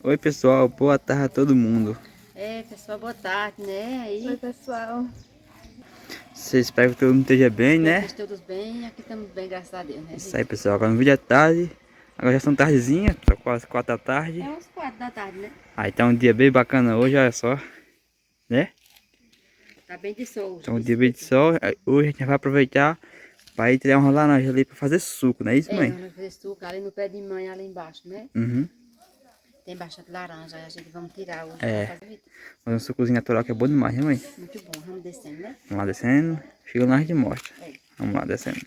Oi pessoal, boa tarde a todo mundo. Pessoal, boa tarde, né? Oi, pessoal. Vocês esperam que todo mundo esteja bem, Espero que né? estejam todos bem, aqui estamos bem, graças a Deus, né, Isso aí gente? pessoal, agora no vídeo é tarde. Agora já são tardezinha, só quase 4 da tarde. É uns 4 da tarde, né? Aí tá um dia bem bacana hoje, olha só. Né? Tá bem de sol hoje, Tá um viu? dia bem de sol. Hoje a gente vai aproveitar para ir tirar uma laranja ali para fazer suco, não é isso, mãe? Nós vamos fazer suco ali no pé de manhã, ali embaixo, né? Uhum. Tem bastante laranja, aí a gente vamos tirar hoje É. pra fazer. Fazer um sucozinho natural que é bom demais, né, mãe? Muito bom, vamos descendo, né? Vamos lá descendo. Chega lá a gente mostra. É. Vamos lá descendo.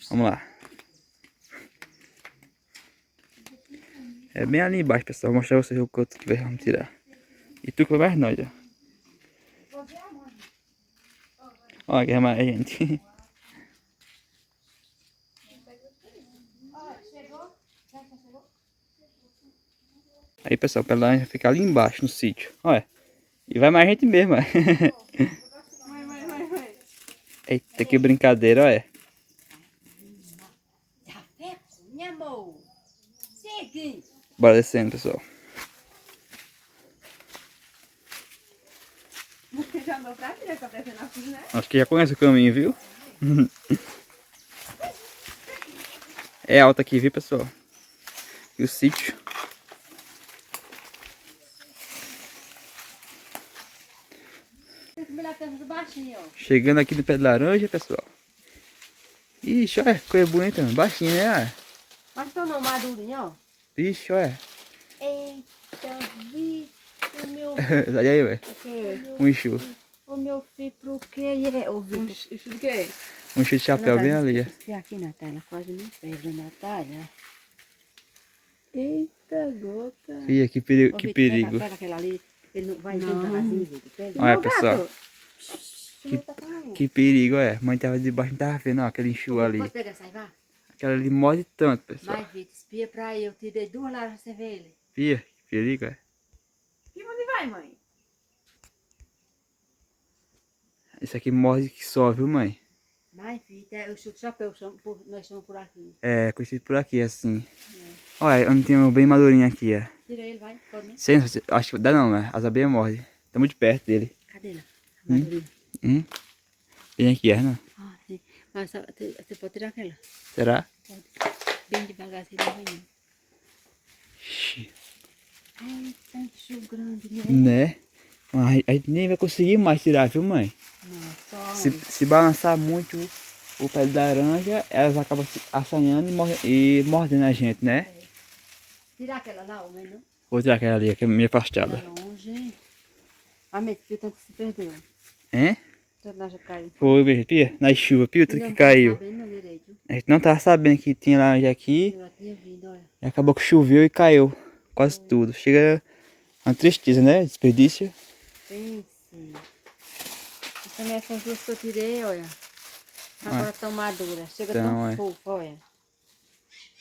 Vamos lá. É bem ali embaixo, pessoal. Vou mostrar pra vocês o quanto que vamos tirar. E tu que vai mais nós, ó. Olha que é mais gente. Aí, pessoal, pra lá ficar ali embaixo no sítio. Olha. E vai mais gente mesmo, ó. Eita, que brincadeira, olha. Minha amor, segue! Bora descendo, pessoal. Já andou pra direita, pra descer na piscina, né? Acho que já conhece o caminho, viu? É alto aqui, viu, pessoal? E o sítio. Tem que melhorar do baixinho, ó. Chegando aqui no pé de laranja, pessoal. Ixi, olha, coisa bonita, baixinho, né? Mas tô não, madurinho, ó. Ixi, olha. Eita, vi o meu Olha aí, velho. filho. Um enxu. O meu filho pro quê? Ô, Vitor. Isso de quê? Um enxu de chapéu bem ali, ó. Se aqui, Natália, quase não pega, Natália. Eita, gota. Fia, que perigo. Ô, Que Vitor, perigo. Pega aquela ali, ele não vai Não. devagarzinho, Vitor. Pega. Olha, Meu pessoal. gato. Que perigo, é. Mãe tava debaixo, não tava vendo, ó, aquele enxu ali. Pode pegar essa aí, vai? Aquela ali morde tanto, pessoal. Vai, Vitor, espia pra aí. Eu tirei 2 laranjas, você vê ele. Fia, que perigo, é. E onde vai, mãe? Esse aqui morde que só, viu, mãe? Vai, Vitor, eu chuto chapéu, nós chamamos por aqui. É, conhecido por aqui, assim. Olha, eu não tenho bem madurinho aqui, ó. Tira ele, vai, pode, né? Sem, acho que dá não, né? As abelhas mordem. Tá muito perto dele. Cadê ela? Madurinha. Tem aqui, é, não? Ah, sim. Mas você pode tirar aquela? Será? Pode. Bem devagarzinho, não vai não. Ixi. Ai, sancho grande, né? Né? Mas a gente nem vai conseguir mais tirar, viu, mãe? Não, só Se balançar muito o pé de laranja, elas acabam se assanhando e mordendo a gente, né? tirar aquela lá, homem, não? Vou tirar aquela ali, que é meio afastada. Tá longe. Ah, meu filho, tanto que se perdeu. Hein? Tanto lá já caiu. Foi, veja, Pia, na chuva, Pia, tudo Não que tava caiu. sabendo, não, direito. A gente não tava sabendo que tinha laranja aqui. Eu já tinha vindo, olha. E acabou que choveu e caiu. Quase tudo. Chega uma tristeza, né? Desperdício. Pense. Essas também essas duas que eu tirei, olha. Agora estão maduras. Chega Então, tão fofa, olha.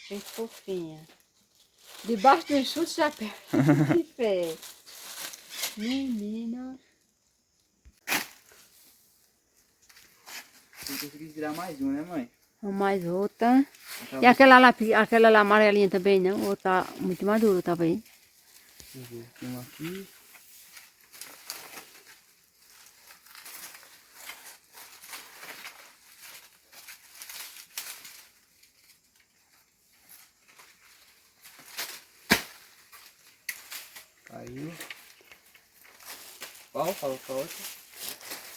Bem fofinha. Debaixo do enxuto chapéu. Que fé. Menina. Tem que conseguir tirar mais um, né, mãe? Mais outra. E aquela lá amarelinha também, não? Ou tá muito madura, tá bem? Deixa eu ver. Tem uma aqui. Caiu. Qual? Falou qual outra?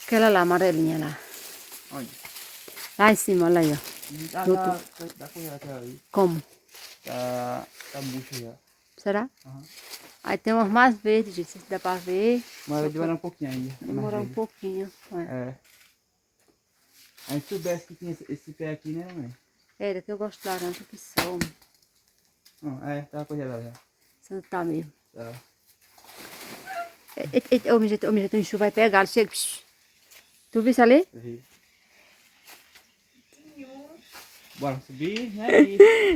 Aquela lá, amarelinha lá. Onde? Lá em cima, olha aí, ó. Dá com ela aquela ali. Como? Tá murcha já. Será? Aham. Aí tem umas mais verdes, gente. Se dá pra ver. Mas vai demorar um pouquinho ainda. Demorar um pouquinho. Olha. É. A gente soubesse que tinha esse pé aqui, né, mãe? Era que eu gosto de laranja que só. Não, tava congelado já. Você não tá mesmo. Tá. Ô, meu jeito, o enxu vai pegar. Chega. Psh. Tu viu isso ali? Bora subir, né?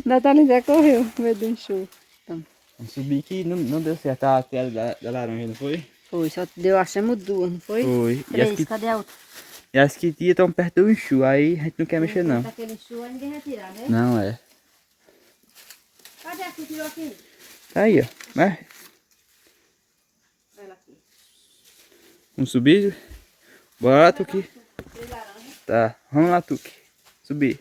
Natália já correu, medo do enxu. Então, Vamos subir que não deu certo a tela da laranja, não foi? foi, só deu, achamos 2, não foi? Foi. 3, cadê a outra? E as que tinha estão perto do enxu, aí a gente não quer mexer não. Aquele enxu aí ninguém vai tirar, né? Não é. Cadê a que tirou aqui? Tá aí, ó. Né? Olha aqui. Vamos subir? Bora lá, Tuki. Tem laranja. Tá, vamos lá, Tuki. Subir.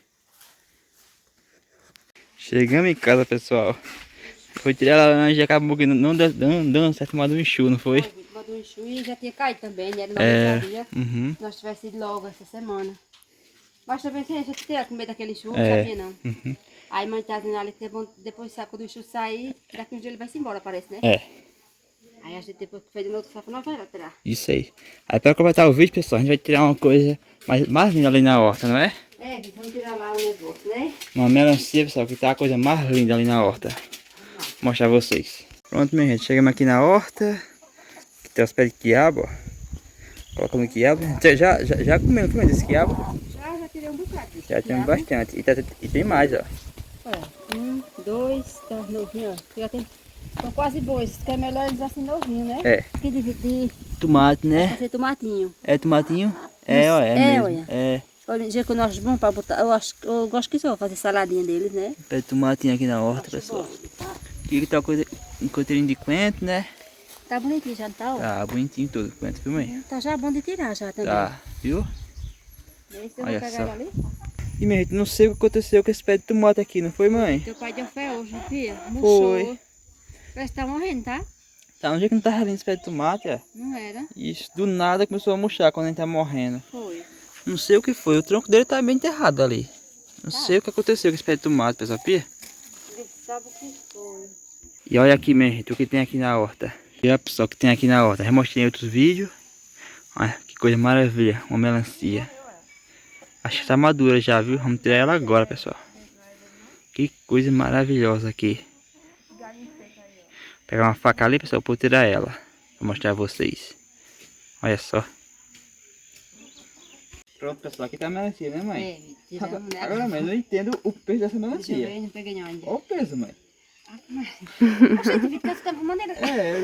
Chegamos em casa, pessoal. Foi tirar a laranja e acabou que não dando certo, tomado um enxu, não foi? Mandou um enxu e já tinha caído também, né? Ele É. não sabia. Uhum. Nós tivesse ido logo essa semana. Mas também se a gente tirar com medo daquele enxu, não É. sabia não. Uhum. Aí mãe tá dizendo ali que é bom, depois sabe, quando o enxu sair, daqui um dia ele vai se embora, parece, né? É, Aí a gente depois que fez de novo, só falou, nós vai tirar. isso aí. Aí para completar o vídeo, pessoal, a gente vai tirar uma coisa mais linda ali na horta, não é? É, vamos tirar lá o negócio, né? Uma melancia, pessoal, que tá a coisa mais linda ali na horta. Vou mostrar a vocês. Pronto, minha gente, chegamos aqui na horta. Aqui tem os pés de quiabo, ó. Colocamos quiabo. Já comemos esse quiabo? Já tirei um bocado. Já temos bastante. E tem mais, ó. Olha, 1, 2, tá novinho, ó. Já tem, estão quase bons. Que é melhor eles assim novinhos, né? É. Aqui de Tomate, né? fazer tomatinho. É tomatinho? É, ó, é mesmo. olha. É. Olha, já que nós vamos para botar, eu gosto que só fazer saladinha deles, né? Pé de tomatinho aqui na horta, pessoal. Aqui que tá um coteirinho de coentro, né? Tá bonitinho já, não tá? Ó. Tá bonitinho tudo, coentro, viu, mãe? Tá já bom de tirar já também. Tá, viu? Esse eu Olha vou pegar só. ele ali. E, minha gente, não sei o que aconteceu com esse pé de tomate aqui, não foi, mãe? Teu pai deu fé hoje, filha. Murchou. Foi. Parece que tá morrendo, tá? Tá, um dia que não tava lindo esse pé de tomate, ó. Não era? Isso, do nada começou a murchar quando a gente tá morrendo. Foi. Não sei o que foi, o tronco dele tá bem enterrado ali. Não sei o que aconteceu com esse pé de tomate, pessoal, pia? Ele sabe o que foi. E olha aqui, minha gente, o que tem aqui na horta. E olha, pessoal, o que tem aqui na horta. Já mostrei em outros vídeos. Olha, que coisa maravilha, uma melancia. Acho que tá madura já, viu? Vamos tirar ela agora, pessoal. Que coisa maravilhosa aqui. Vou pegar uma faca ali, pessoal, pra eu tirar ela. Vou mostrar a vocês. Olha só. Pronto, pessoal, aqui tá a melancia, né, mãe? É, tiramos, né? Agora, mãe, eu não entendo o peso dessa Deixa eu melancia. ver, não peguei não ainda. Olha o peso, mãe. Gente, fica ficando de maneira. É,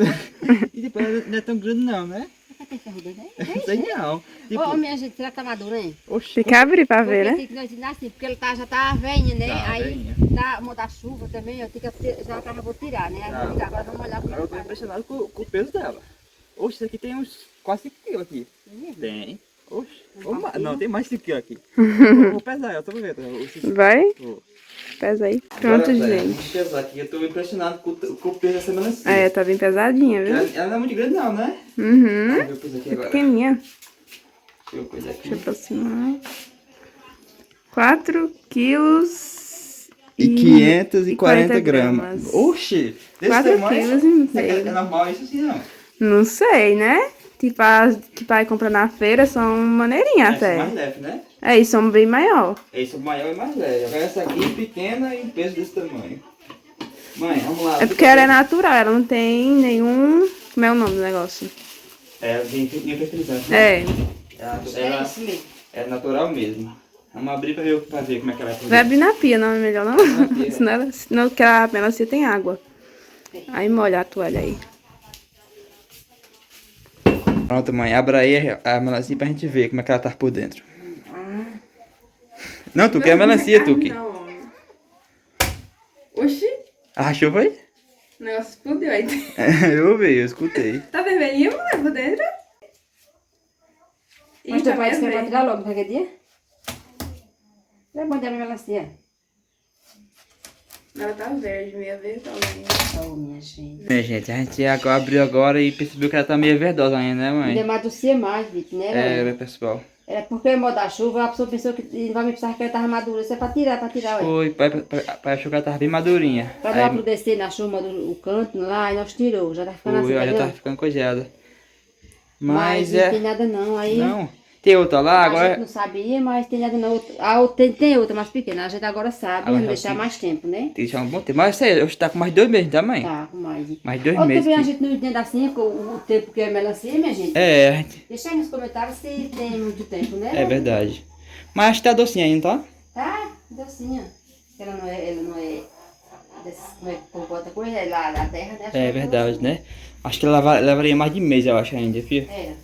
e depois não é tão grande não, né? Tem ferro dentro, né? Não sei não. Tipo, Ô, minha gente, será que tá madura, hein? oxi, Tem que abrir pra ver, Porque né? tem que nós ensinar assim, porque ele tá, já tá velho, né? Tá, Aí velhinha. dá mudar chuva também, eu tenho que já tá, vou tirar, né? Aí Tá. vou tirar, agora vamos olhar como eu tô tá. impressionado com o peso dela. Oxe, isso aqui tem uns quase 5 quilos aqui. Tem. Oxe. Não, tem mais 5 quilos aqui. Vou pesar ela, só pra ver. Vai, Vou. pesa aí. Pronto, Agora, gente. Vou pesar aqui, eu tô impressionado com o peso dessa melancia. É, tá bem pesadinha, viu? Ela não é muito grande não, né? Uhum. Vamos ver o peso aqui agora. Pequenininha. Deixa eu coisar aqui. Deixa eu aproximar. 4 quilos E 540 gramas. Oxi! Desse 4 tamanho, quilos e será que meio. é normal isso assim, não? Não sei, né? Tipo, as que pai compra na feira são maneirinhas Essa é mais até. leve, né? É, e são bem maior. Esse maior e mais leve. Agora essa aqui pequena e um peso desse tamanho. Mãe, vamos lá. É porque ela é natural, ela não tem nenhum... Como é o nome do negócio? É, tem nenhum fertilizante. Né? É, É isso mesmo. É natural mesmo. Vamos abrir pra ver como é que ela vai vai abrir na pia, não é melhor não? Na pia. Senão que a melancia tem água. Aí molha a toalha aí. Pronto, mãe. Abra aí a melancia pra gente ver como é que ela tá por dentro. Não, tu quer a melancia, Tuki? Oxi, Achou, foi? o negócio explodiu aí. Eu vi, eu escutei. Tá vermelhinho, mulher, por dentro? Mas teu pai disse que vai tirar logo, qualquer dia? Vai mandar a melancia. Ela tá verde, meia verdinha. Oh, minha gente. Minha gente, a gente abriu agora e percebeu que ela tá meio verdosa ainda, né, mãe? Ainda amadurecia mais, Vitor, né? É, pessoal. Era porque modo da chuva, a pessoa pensou que não vai me precisar que ela tava madura. Isso é pra tirar, ué. Foi, pai achou que ela tava bem madurinha. Pra não apodrecer na chuva do canto lá, e nós tirou. Já tá ficando assim, Foi, ela tá já tava vendo? ficando coisada. Mas não tem nada não. Aí Não. Tem outra lá, a gente agora. não sabia, mas tem nada não. A outra, tem outra mais pequena. A gente agora sabe, Agora vamos já deixar sim. mais tempo, né? Tem que deixar um bom tempo. Mas isso aí, hoje tá com mais 2 meses, tá, mãe? Tá, com mais. Mais 2 Ou meses. também a que- gente não entende assim o tempo que é melancia, minha gente. É, a gente... Deixa aí nos comentários se tem muito tempo, né? é verdade. Mas acho que tá docinha ainda, tá? Tá, docinha. Ela não é desse, como é que o povo bota coisa, é lá da terra, né? Acho que É verdade, né? Acho que ela levaria mais de mês, eu acho, ainda, filho. Era,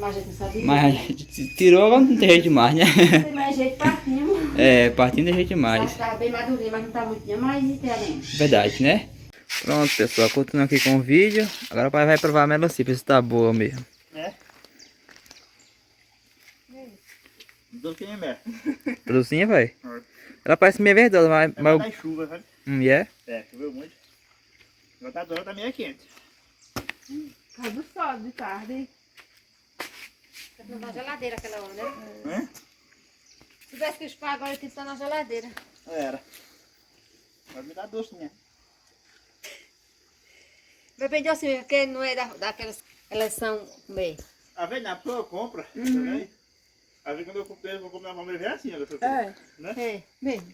mas a gente não sabia. Mas a gente tirou, agora não tem jeito mais, né? Não tem mais jeito, partimos. É, partindo a gente mais. Tava bem madurinha, mas não tá muito, mas e tem além. Verdade, né? Pronto, pessoal, continuando aqui com o vídeo. Agora o pai vai provar a melancia, ver se tá boa mesmo. É? Docinha mesmo. Docinha, vai? Ela parece meio verdade, mas... Vai dar chuva, sabe? É? É, choveu muito. Agora tá dando, tá meio quente. Cai do sol de tarde. Tá na geladeira aquela hora, né? É? Se tivesse que espar agora, tinha que estar na geladeira. Era. Pode me dar docinha. Depende assim, porque não é daquelas... Elas são meio... Às vezes a pessoa compra também. Às vezes quando eu comprei, eu vou comprar uma vez assim, né? É, mesmo.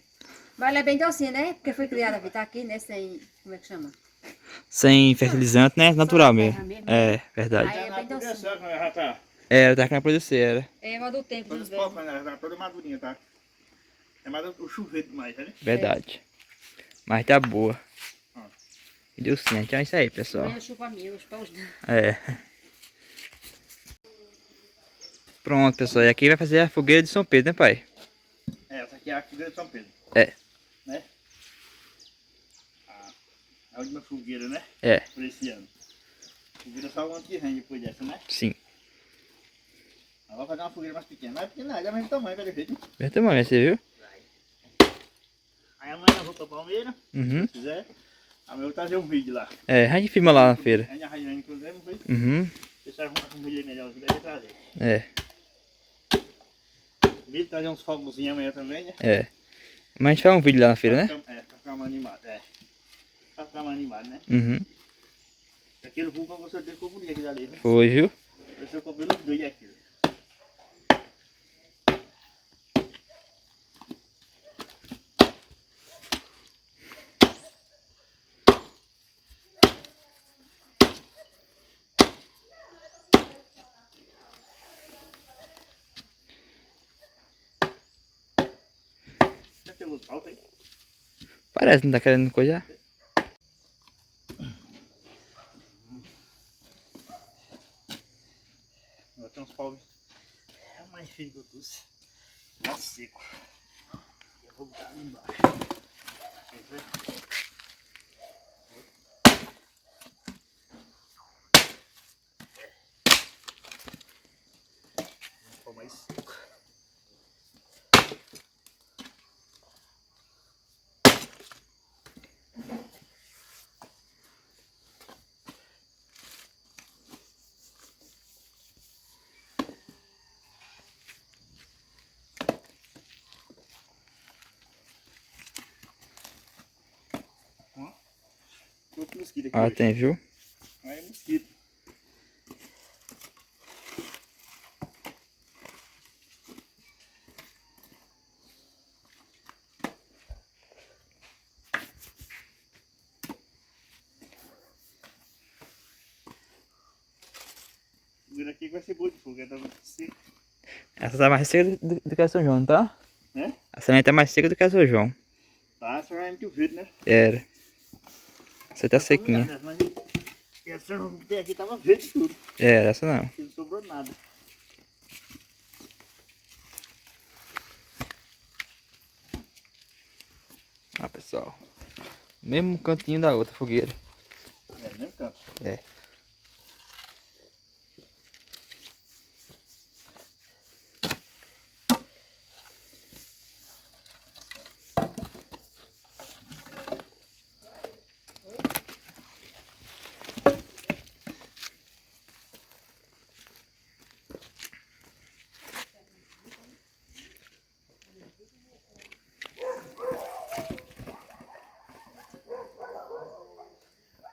Mas ela é bem docinha, né? Porque foi criada aqui, tá aqui, né? Sem... Como é que chama? Sem fertilizante, né? Natural Só na mesmo. terra mesmo, É, verdade. Aí é bem docinha. Já tá. Era, tá querendo produzir, era. É, mas do tempo Todas dos as velhos. palmas, ela tá toda madurinha, tá? É mais o chuveiro demais, né? Verdade. Mas tá boa. Ó. E deu sim, então é isso aí, pessoal. Amanhã eu chupo a minha, eu chupo os dois. É. Pronto, pessoal. E aqui vai fazer a fogueira de São Pedro, né, pai? É, essa aqui é a fogueira de São Pedro. É. Né? A última fogueira, né? É, Por esse ano. Fogueira só o ano que vem depois dessa, né? sim. Ela vai fazer uma fogueira mais pequena. Não é pequena, é do mesmo tamanho, pelo jeito. Bem tamanho, você viu? Aí amanhã eu vou pra Palmeira, Uhum. se quiser. Amanhã eu vou trazer um vídeo lá. É, a gente filma lá na feira. Aí a Raiane, inclusive, não foi? Uhum. Deixar um vídeo melhor, que deve trazer. É, Vídeo trazer uns fogozinhos amanhã também, né? é. Mas a gente faz um vídeo lá na feira, né? É, pra ficar mais animado, é. Pra ficar mais animado, né? Uhum. Aquele vulcão com certeza ficou bonito aqui dali, né? Foi, viu? Eu comprei nos dois aquilo. Já tem luz alta aí? Parece, não tá querendo coisar. Agora tem uns paus. É mais feio que eu trouxe. Tá seco. Eu vou botar ali embaixo. Quer ver? Um pau mais seco. Outro mosquito aqui Ah, hoje. tem, viu? Aí é mosquito. Segura aqui que vai ser boa de fogo, tá muito seco. Essa tá mais seca do que a São João, tá? Né? A semente tá mais seca do que a São João. Tá, só vai muito verde, né? Era. Essa tá sequinha. Mas essa não tem aqui, tava verde tudo. É, essa não. Não sobrou nada. Ah, pessoal. Mesmo cantinho da outra fogueira. É, mesmo canto. É.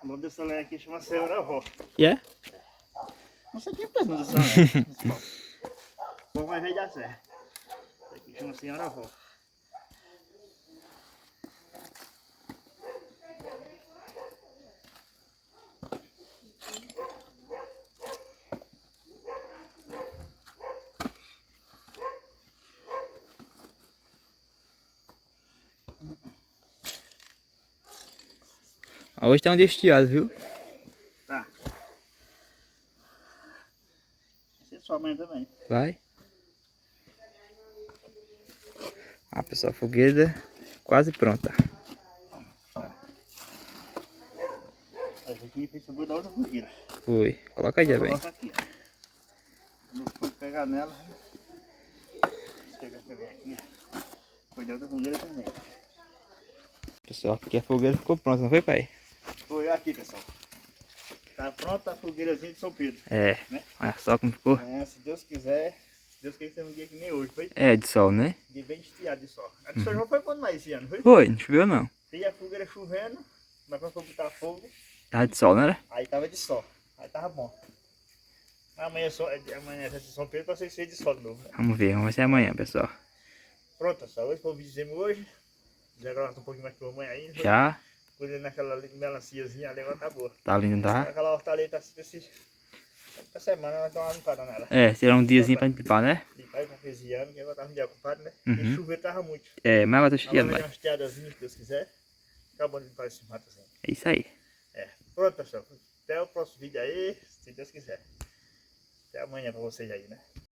O nome dessa lenha aqui chama Senhora Avó. E é? Não sei quem fez dessa lenha. Bom, mas veio da serra. Essa aqui chama Senhora Avó. Hoje tá um destiado, viu? Tá. Essa é sua mãe também. Vai. Ah, pessoal, a fogueira quase pronta. Essa aqui fez sabor da outra fogueira. Foi. Coloca aí, já bem. Coloca aqui, ó. Não pode pegar nela. Chega pra ver aqui. Foi da outra fogueira também. Pessoal, aqui a fogueira ficou pronta, não foi, pai? Foi aqui, pessoal. Tá pronta a fogueirazinha de São Pedro. É. Né? Olha só como ficou. É, se Deus quiser. Se Deus quiser, um dia que nem hoje, foi? É, de sol, né? Dia bem estiado de sol. A de São João foi quando mais esse ano, foi? Foi, não choveu não. E a fogueira chovendo, mas quando foi botar fogo, Tava de sol, não era? aí tava de sol. Aí tava bom. Amanhã é festa de São Pedro pra vocês serem de sol de novo, né? Vamos ver se é amanhã, pessoal. Pronto, pessoal. Hoje foi o vídeo hoje. Já agora um pouquinho mais que amanhã ainda. Já. Cuidando naquela melanciazinha ali, agora tá boa. Tá lindo, tá? Aquela hortaleta essa semana nós damos uma limpada nela. É, será um diazinho pra limpar, né? Limpar com 15 anos, que agora tava um dia ocupado, né? Uhum. E chover tava muito. É, mas agora tá cheio, Amanhã vai. umas teadazinhas, se Deus quiser. Acabou de limpar esse mato assim. É isso aí. É. Pronto, pessoal. Até o próximo vídeo aí, se Deus quiser. Até amanhã pra vocês aí, né?